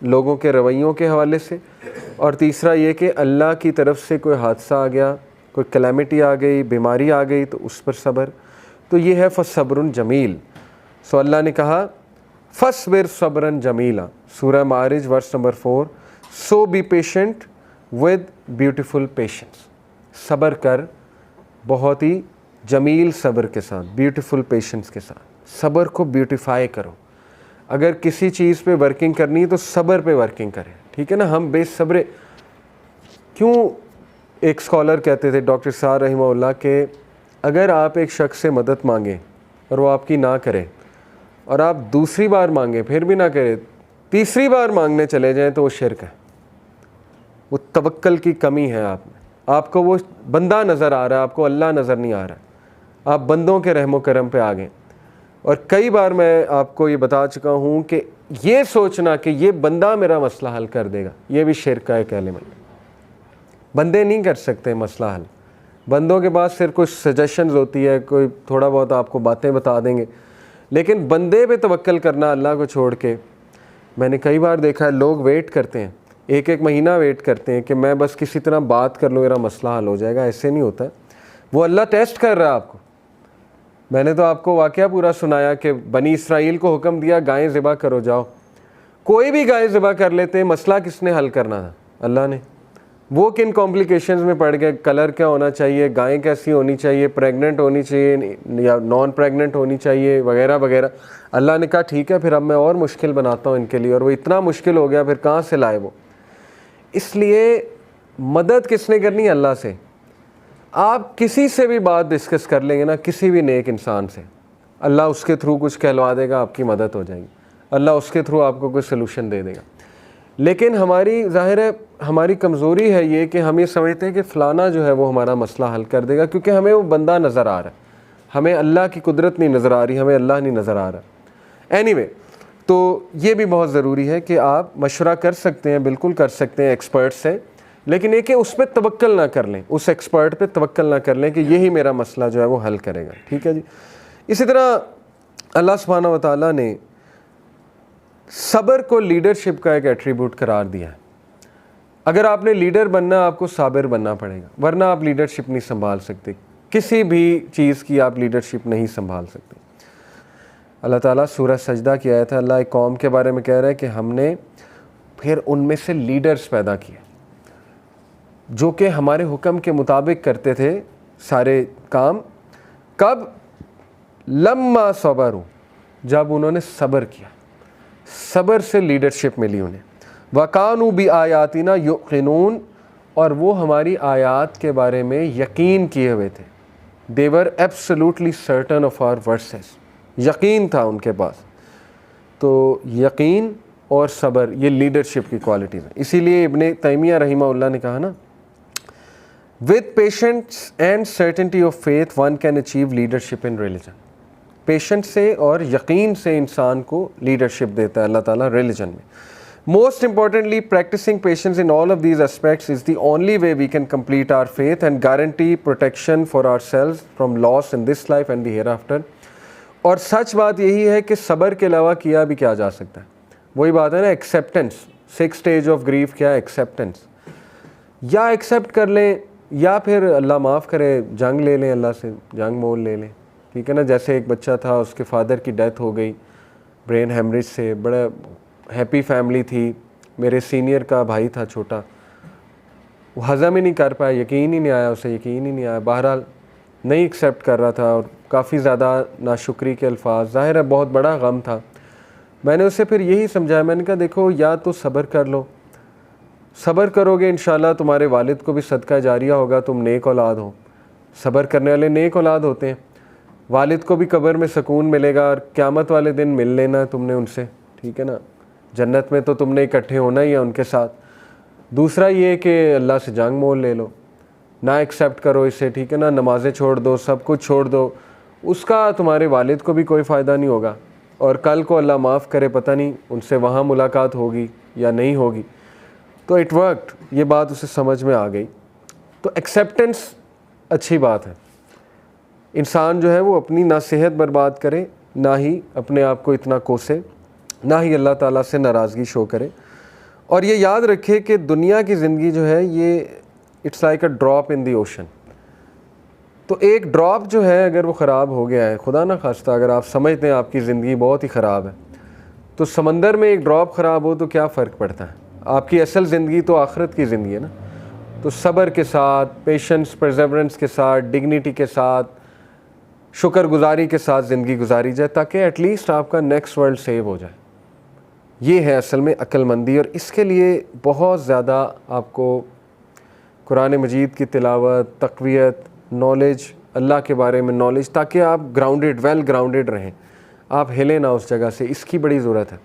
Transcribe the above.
لوگوں کے رویوں کے حوالے سے، اور تیسرا یہ کہ اللہ کی طرف سے کوئی حادثہ آ گیا، کوئی کلیمٹی آ گئی، بیماری آ گئی، تو اس پر صبر. تو یہ ہے فصبر جمیل. سو اللہ نے کہا فصبر صبرا جمیلا، سورہ معارج verse number 4. So be patient with beautiful patience, صبر کر بہت ہی جمیل صبر کے ساتھ، بیوٹیفل پیشنس کے ساتھ. صبر کو بیوٹیفائی کرو. اگر کسی چیز پہ ورکنگ کرنی ہے تو صبر پہ ورکنگ کریں، ٹھیک ہے نا. ہم بے صبرے کیوں؟ ایک اسکالر کہتے تھے ڈاکٹر صاحب رحمہ اللہ کہ اگر آپ ایک شخص سے مدد مانگیں اور وہ آپ کی نہ کرے، اور آپ دوسری بار مانگیں پھر بھی نہ کرے، تیسری بار مانگنے چلے جائیں، تو وہ شرک ہے. وہ توکل کی کمی ہے آپ میں. آپ کو وہ بندہ نظر آ رہا ہے، آپ کو اللہ نظر نہیں آ رہا. آپ بندوں کے رحم و کرم پہ آ گئے. اور کئی بار میں آپ کو یہ بتا چکا ہوں کہ یہ سوچنا کہ یہ بندہ میرا مسئلہ حل کر دے گا، یہ بھی شرک کا ایک ایلیمنٹ. بندے نہیں کر سکتے مسئلہ حل. بندوں کے پاس صرف کچھ سجیشنز ہوتی ہے، کوئی تھوڑا بہت آپ کو باتیں بتا دیں گے، لیکن بندے پہ توکل کرنا اللہ کو چھوڑ کے. میں نے کئی بار دیکھا ہے لوگ ویٹ کرتے ہیں، ایک ایک مہینہ ویٹ کرتے ہیں کہ میں بس کسی طرح بات کر لوں میرا مسئلہ حل ہو جائے گا. ایسے نہیں ہوتا ہے. وہ اللہ ٹیسٹ کر رہا ہے آپ کو. میں نے تو آپ کو واقعہ پورا سنایا کہ بنی اسرائیل کو حکم دیا گائیں ذبح کرو، جاؤ. کوئی بھی گائیں ذبح کر لیتے ہیں، مسئلہ کس نے حل کرنا تھا؟ اللہ نے. وہ کن کمپلیکیشنز میں پڑ گئے، کلر کیا ہونا چاہیے، گائیں کیسی ہونی چاہیے، پریگننٹ ہونی چاہیے یا نان پریگننٹ ہونی چاہیے، وغیرہ وغیرہ. اللہ نے کہا ٹھیک ہے پھر اب میں اور مشکل بناتا ہوں ان کے لیے. اور وہ اتنا مشکل ہو گیا، پھر کہاں سے لائے وہ. اس لیے مدد کس نے کرنی ہے؟ اللہ سے. آپ کسی سے بھی بات ڈسکس کر لیں گے نا، کسی بھی نیک انسان سے، اللہ اس کے تھرو کچھ کہلوا دے گا، آپ کی مدد ہو جائے گی. اللہ اس کے تھرو آپ کو کوئی سلوشن دے دے گا. لیکن ہماری ظاہر ہے ہماری کمزوری ہے یہ کہ ہم یہ سمجھتے ہیں کہ فلانا جو ہے وہ ہمارا مسئلہ حل کر دے گا، کیونکہ ہمیں وہ بندہ نظر آ رہا ہے. ہمیں اللہ کی قدرت نہیں نظر آ رہی، ہمیں اللہ نہیں نظر آ رہا. اینی تو یہ بھی بہت ضروری ہے کہ آپ مشورہ کر سکتے ہیں، بالکل کر سکتے ہیں ایکسپرٹ سے، لیکن یہ کہ اس پہ توکل نہ کر لیں، اس ایکسپرٹ پہ توکل نہ کر لیں کہ یہی میرا مسئلہ جو ہے وہ حل کرے گا. ٹھیک ہے جی. اسی طرح اللہ سبحانہ و تعالیٰ نے صبر کو لیڈرشپ کا ایک ایٹریبیوٹ قرار دیا ہے. اگر آپ نے لیڈر بننا آپ کو صابر بننا پڑے گا، ورنہ آپ لیڈرشپ نہیں سنبھال سکتے. کسی بھی چیز کی آپ لیڈرشپ نہیں سنبھال سکتے. اللہ تعالیٰ سورہ سجدہ کی آیت ہے، اللہ ایک قوم کے بارے میں کہہ رہا ہے کہ ہم نے پھر ان میں سے لیڈرز پیدا کیے جو کہ ہمارے حکم کے مطابق کرتے تھے سارے کام. کب؟ لما صبروا، جب انہوں نے صبر کیا. صبر سے لیڈرشپ ملی انہیں. وَكَانُوا بِآيَاتِنَا يُوقِنُونَ، اور وہ ہماری آیات کے بارے میں یقین کیے ہوئے تھے. They were absolutely certain of our verses. یقین تھا ان کے پاس. تو یقین اور صبر یہ لیڈرشپ کی کوالٹیز ہیں. اسی لیے ابن تیمیہ رحمہ اللہ نے کہا نا، with patience and certainty of faith one can achieve leadership in religion. Patient سے اور یقین سے انسان کو لیڈرشپ دیتا ہے اللہ تعالیٰ ریلیجن میں. Most importantly, practicing patience in all of these aspects is the only way we can complete our faith and guarantee protection for ourselves from loss in this life and the hereafter. اور سچ بات یہی ہے کہ صبر کے علاوہ کیا بھی کیا جا سکتا ہے. وہی بات ہے نا ایکسیپٹنس. 6 stage of grief کیا ہے؟ ایکسیپٹنس. یا ایکسیپٹ کر لیں یا پھر اللہ معاف کرے جنگ لے لیں، اللہ سے جنگ مول لے لیں. ٹھیک ہے نا. جیسے ایک بچہ تھا، اس کے فادر کی ڈیتھ ہو گئی برین ہیمریج سے. بڑا ہیپی فیملی تھی. میرے سینئر کا بھائی تھا چھوٹا، وہ ہضم ہی نہیں کر پایا، یقین ہی نہیں آیا اسے، یقین ہی نہیں آیا. بہرحال نہیں ایکسیپٹ کر رہا تھا اور کافی زیادہ ناشکری کے الفاظ. ظاہر ہے بہت بڑا غم تھا. میں نے اسے پھر یہی سمجھایا، میں نے کہا دیکھو یا تو صبر کر لو، صبر کرو گے انشاءاللہ تمہارے والد کو بھی صدقہ جاریہ ہوگا، تم نیک اولاد ہو. صبر کرنے والے نیک اولاد ہوتے ہیں. والد کو بھی قبر میں سکون ملے گا اور قیامت والے دن مل لینا تم نے ان سے. ٹھیک ہے نا. جنت میں تو تم نے اکٹھے ہونا ہی ہے ان کے ساتھ. دوسرا یہ کہ اللہ سے جنگ مول لے لو، نہ ایکسیپٹ کرو اسے. ٹھیک ہے نا. نمازیں چھوڑ دو، سب کچھ چھوڑ دو. اس کا تمہارے والد کو بھی کوئی فائدہ نہیں ہوگا، اور کل کو اللہ معاف کرے پتہ نہیں ان سے وہاں ملاقات ہوگی یا نہیں ہوگی. تو اٹ ورکڈ. یہ بات اسے سمجھ میں آ گئی. تو ایکسیپٹنس اچھی بات ہے. انسان جو ہے وہ اپنی نہ صحت برباد کرے، نہ ہی اپنے آپ کو اتنا کوسے، نہ ہی اللہ تعالیٰ سے ناراضگی شو کرے. اور یہ یاد رکھے کہ دنیا کی زندگی جو ہے یہ it's like a drop in the ocean. تو ایک ڈراپ جو ہے اگر وہ خراب ہو گیا ہے, خدا نہ خواستہ اگر آپ سمجھتے ہیں آپ کی زندگی بہت ہی خراب ہے, تو سمندر میں ایک ڈراپ خراب ہو تو کیا فرق پڑتا ہے؟ آپ کی اصل زندگی تو آخرت کی زندگی ہے نا. تو صبر کے ساتھ, پیشنس, پرزیورنس کے ساتھ, ڈگنیٹی کے ساتھ, شکر گزاری کے ساتھ زندگی گزاری جائے تاکہ ایٹ لیسٹ آپ کا نیکسٹ ورلڈ سیو ہو جائے. یہ ہے اصل میں عقل مندی, اور اس کے لیے بہت زیادہ آپ کو قرآن مجید کی تلاوت, تقویت, نالج, اللہ کے بارے میں نالج, تاکہ آپ گراؤنڈیڈ, ویل گراؤنڈیڈ رہیں, آپ ہلیں نہ اس جگہ سے, اس کی بڑی ضرورت ہے.